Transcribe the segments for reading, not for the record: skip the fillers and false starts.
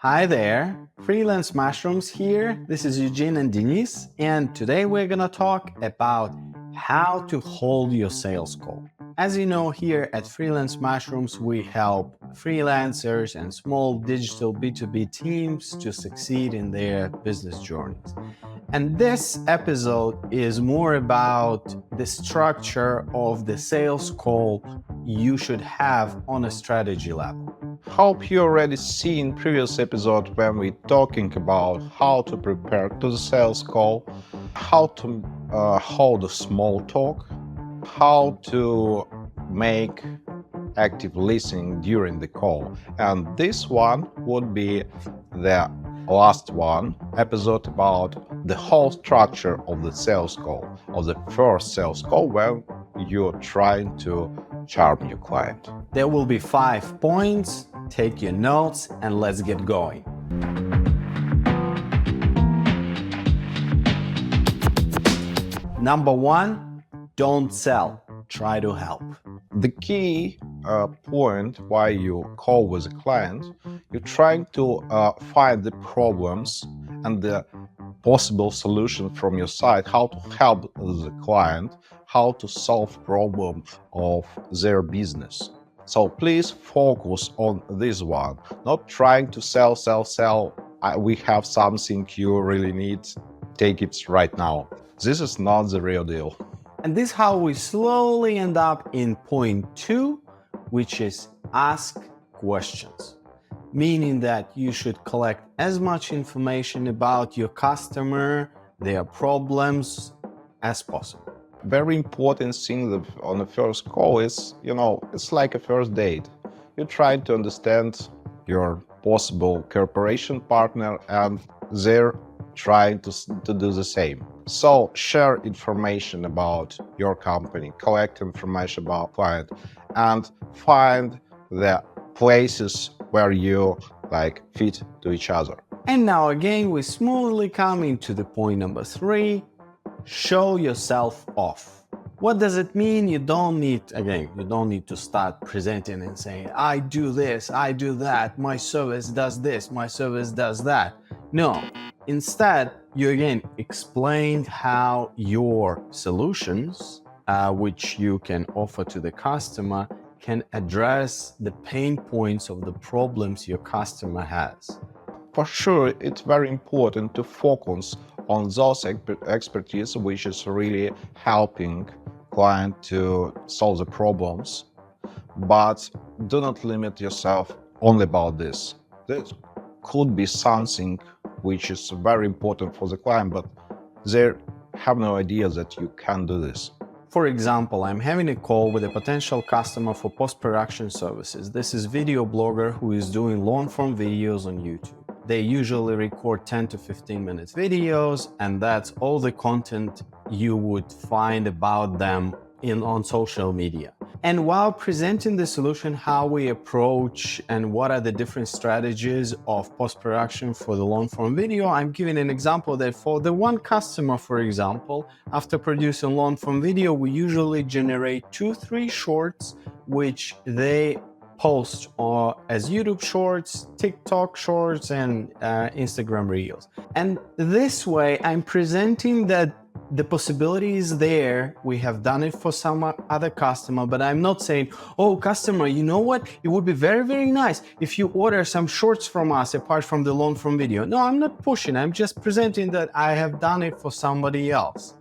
Hi there, Freelance Mushrooms here. This is Eugene and Denise, and today we're gonna talk about how to hold your sales call. As you know, here at Freelance Mushrooms, we help freelancers and small digital B2B teams to succeed in their business journeys. And this episode is more about the structure of the sales call you should have on a strategy level. Hope you already seen previous episode when we talking about how to prepare to the sales call, how to hold a small talk, how to make active listening during the call. And this one would be the last one episode about the whole structure of the sales call, of the first sales call when you're trying to charm your client. There will be 5 points. Take your notes and let's get going. Number 1, don't sell, try to help. The key point why you call with a client, you're trying to find the problems and the possible solution from your side, how to help the client, how to solve problem of their business. So please focus on this one, not trying to sell. We have something you really need, take it right now. This is not the real deal. And this is how we slowly end up in point 2, which is ask questions. Meaning that you should collect as much information about your customer, their problems as possible. Very important thing on the first call is, it's like a first date. You try to understand your possible cooperation partner and they're trying to do the same. So share information about your company, collect information about client, and find the places where you fit to each other. And now again, we smoothly come into the point number 3, show yourself off. What does it mean? You don't need to start presenting and saying, I do this, I do that, my service does this, my service does that. No, instead, you again explain how your solutions, which you can offer to the customer, can address the pain points of the problems your customer has. For sure, it's very important to focus on those expertise which is really helping client to solve the problems, but do not limit yourself only about this. This could be something which is very important for the client, but they have no idea that you can do this. For example, I'm having a call with a potential customer for post-production services. This is video blogger who is doing long-form videos on YouTube. They usually record 10 to 15 minutes videos, and that's all the content you would find about them on social media. And while presenting the solution, how we approach and what are the different strategies of post-production for the long-form video, I'm giving an example that for the one customer, for example, after producing long-form video, we usually generate 2-3 shorts, which they post as YouTube Shorts, TikTok Shorts, and Instagram Reels. And this way, I'm presenting that the possibility is there. We have done it for some other customer, but I'm not saying, oh, customer, you know what? It would be very, very nice if you order some shorts from us apart from the long-form video. No, I'm not pushing. I'm just presenting that I have done it for somebody else.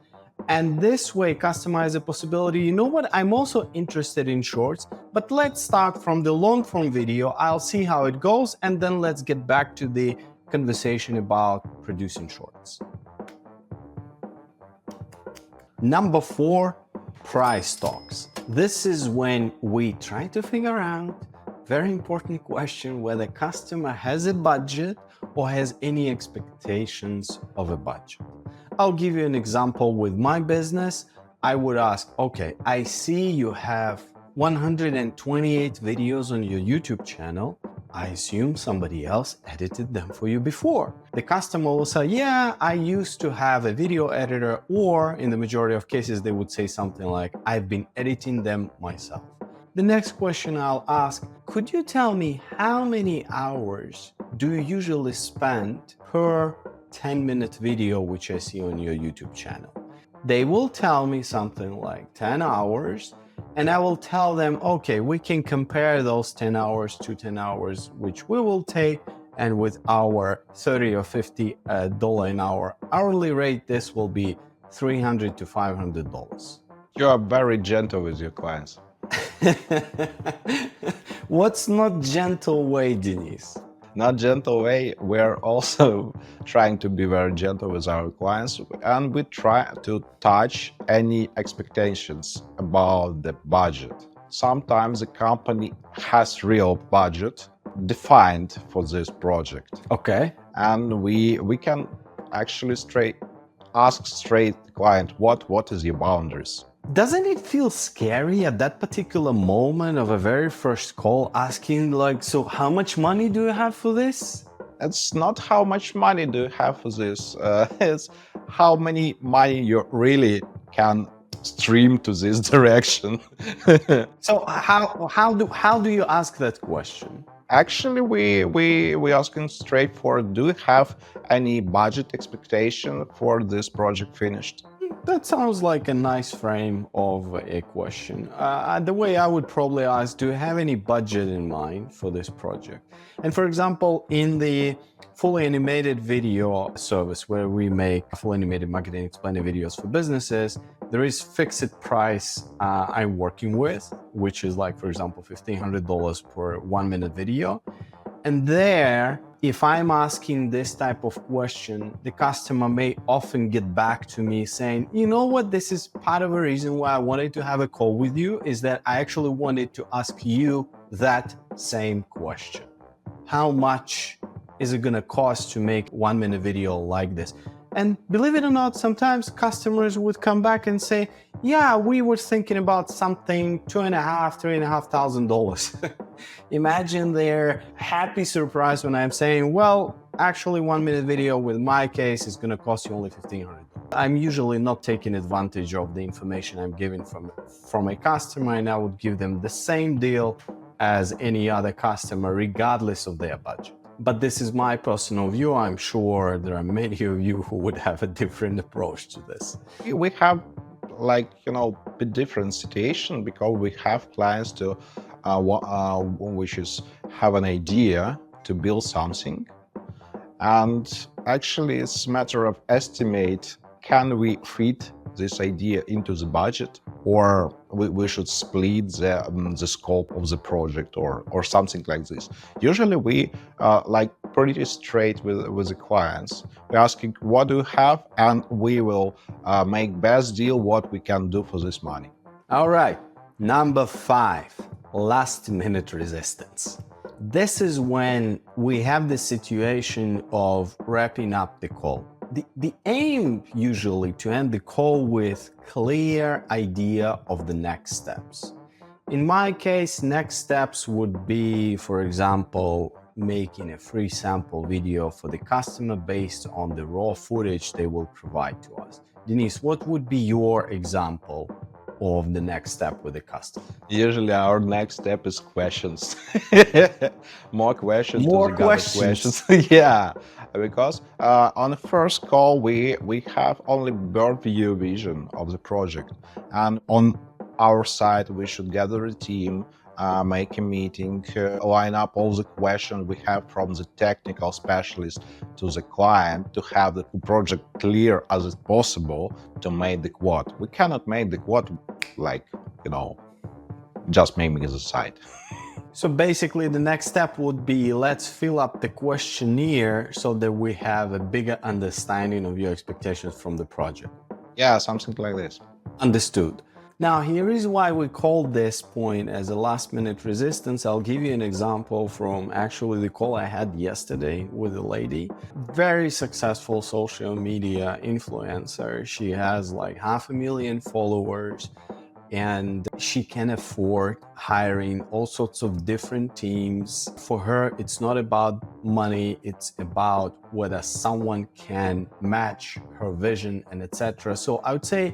And this way, customize the possibility, you know what, I'm also interested in shorts, but let's start from the long-form video. I'll see how it goes, and then let's get back to the conversation about producing shorts. Number 4, price talks. This is when we try to figure out, very important question, whether customer has a budget or has any expectations of a budget. I'll give you an example with my business. I would ask, okay, I see you have 128 videos on your YouTube channel. I assume somebody else edited them for you before. The customer will say, yeah, I used to have a video editor, or in the majority of cases, they would say something like, I've been editing them myself. The next question I'll ask, could you tell me how many hours do you usually spend per 10-minute video which I see on your YouTube channel? They will tell me something like 10 hours, and I will tell them, okay, we can compare those 10 hours to 10 hours which we will take, and with our 30 or 50 dollar an hour hourly rate, this will be $300 to $500. You are very gentle with your clients. What's not gentle way, Denise? Not gentle way, we're also trying to be very gentle with our clients, and we try to touch any expectations about the budget. Sometimes the company has real budget defined for this project, Okay. and we can actually ask straight the client what is your boundaries. Doesn't it feel scary at that particular moment of a very first call asking like, so how much money do you have for this? It's not how much money do you have for this, it's how many money you really can stream to this direction. So how do you ask that question? Actually, we asking straightforward, do you have any budget expectation for this project finished? That sounds like a nice frame of a question. The way I would probably ask, do you have any budget in mind for this project? And for example, in the fully animated video service where we make fully animated marketing explainer videos for businesses, there is fixed price I'm working with, which is like, for example, $1,500 per 1-minute video. And there, if I'm asking this type of question, the customer may often get back to me saying, you know what, this is part of a reason why I wanted to have a call with you, is that I actually wanted to ask you that same question. How much is it gonna cost to make 1-minute video like this? And believe it or not, sometimes customers would come back and say, yeah, we were thinking about something $2,500–3,500. Imagine their happy surprise when I'm saying, well, actually 1-minute video with my case is gonna cost you only $1,500. I'm usually not taking advantage of the information I'm giving from a customer, and I would give them the same deal as any other customer, regardless of their budget. But this is my personal view. I'm sure there are many of you who would have a different approach to this. We have a different situation because we have clients which is have an idea to build something, and actually it's a matter of estimate, can we fit this idea into the budget, or we should split the scope of the project, or something like this. Usually we pretty straight with the clients. We're asking what do you have, and we will make best deal what we can do for this money. All right, number 5, last-minute resistance. This is when we have the situation of wrapping up the call. The aim usually to end the call with clear idea of the next steps. In my case, next steps would be, for example, making a free sample video for the customer based on the raw footage they will provide to us. Denise, what would be your example of the next step with the customer? Usually our next step is questions. More questions. More questions. Yeah, because on the first call we have only bird view vision of the project, and on our side we should gather a team, make a meeting, line up all the questions we have from the technical specialist to the client to have the project clear as possible to make the quote. We cannot make the quote just maybe as a side. So basically the next step would be, let's fill up the questionnaire so that we have a bigger understanding of your expectations from the project. Yeah, something like this. Understood. Now, here is why we call this point as a last-minute resistance. I'll give you an example from actually the call I had yesterday with a lady. Very successful social media influencer. She has like 500,000 followers, and she can afford hiring all sorts of different teams. For her, it's not about money, it's about whether someone can match her vision and etc. So I would say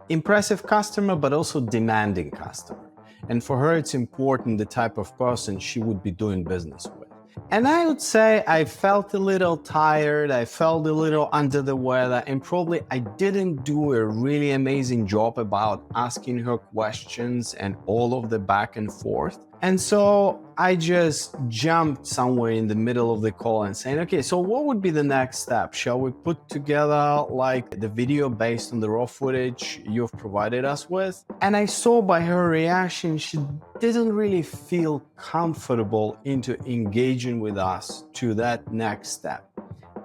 impressive customer, but also demanding customer. And for her, it's important the type of person she would be doing business with. And I would say I felt a little tired, I felt a little under the weather, and probably I didn't do a really amazing job about asking her questions and all of the back and forth. And so I just jumped somewhere in the middle of the call and saying, okay, so what would be the next step? Shall we put together like the video based on the raw footage you've provided us with? And I saw by her reaction, she didn't really feel comfortable into engaging with us to that next step.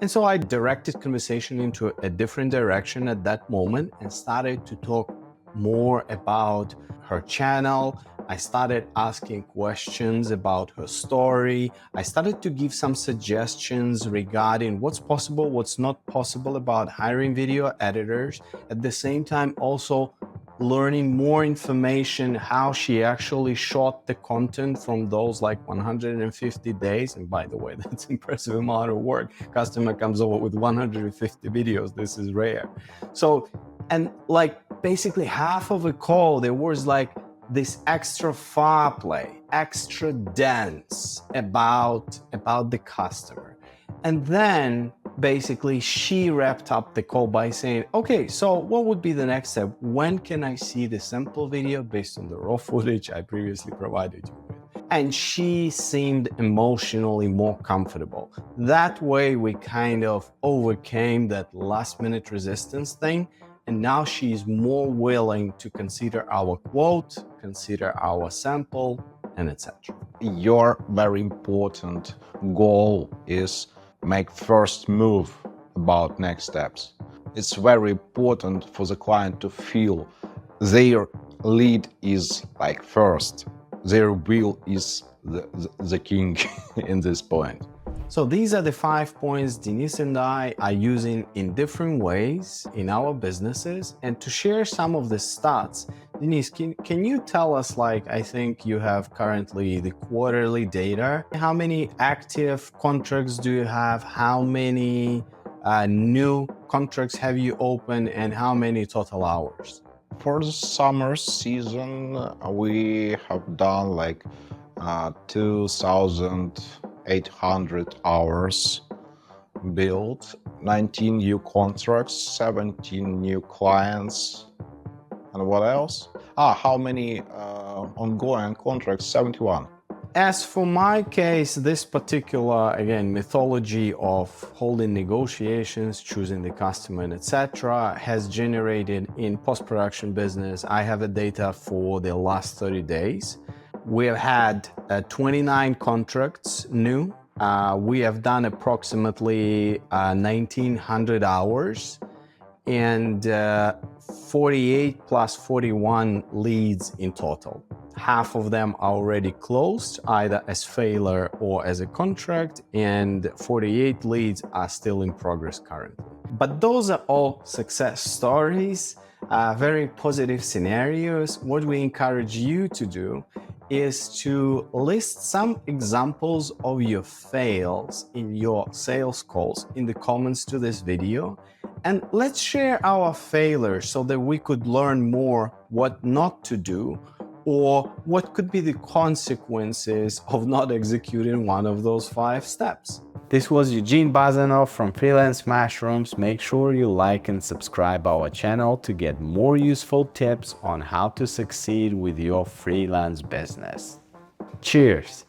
And so I directed conversation into a different direction at that moment and started to talk more about her channel. I started asking questions about her story. I started to give some suggestions regarding what's possible, what's not possible about hiring video editors. At the same time, also learning more information, how she actually shot the content from those like 150 days. And by the way, that's an impressive amount of work. Customer comes over with 150 videos. This is rare. So, and like basically half of a call, there was like this extra foreplay, extra dance about the customer. And then basically she wrapped up the call by saying, okay, so what would be the next step? When can I see the sample video based on the raw footage I previously provided you with? And she seemed emotionally more comfortable. That way we kind of overcame that last minute resistance thing. And now she's more willing to consider our quote, consider our sample, and etc. Your very important goal is make first move about next steps. It's very important for the client to feel their lead is like first. Their will is the king in this point. So these are the 5 points Denise and I are using in different ways in our businesses. And to share some of the stats, Denise, can you tell us, like, I think you have currently the quarterly data. How many active contracts do you have? How many new contracts have you opened, and how many total hours? For the summer season, we have done like 2,800 hours built, 19 new contracts, 17 new clients. And what else? How many ongoing contracts? 71. As for my case, this particular, again, methodology of holding negotiations, choosing the customer, and etc., has generated in post-production business, I have the data for the last 30 days. We have had 29 contracts new. We have done approximately 1,900 hours and 48 plus 41 leads in total. Half of them are already closed, either as failure or as a contract, and 48 leads are still in progress currently. But those are all success stories, very positive scenarios. What we encourage you to do is to list some examples of your fails in your sales calls in the comments to this video. And let's share our failures so that we could learn more what not to do, or what could be the consequences of not executing one of those 5 steps. This was Eugene Bazanov from Freelance Mushrooms. Make sure you like and subscribe our channel to get more useful tips on how to succeed with your freelance business. Cheers!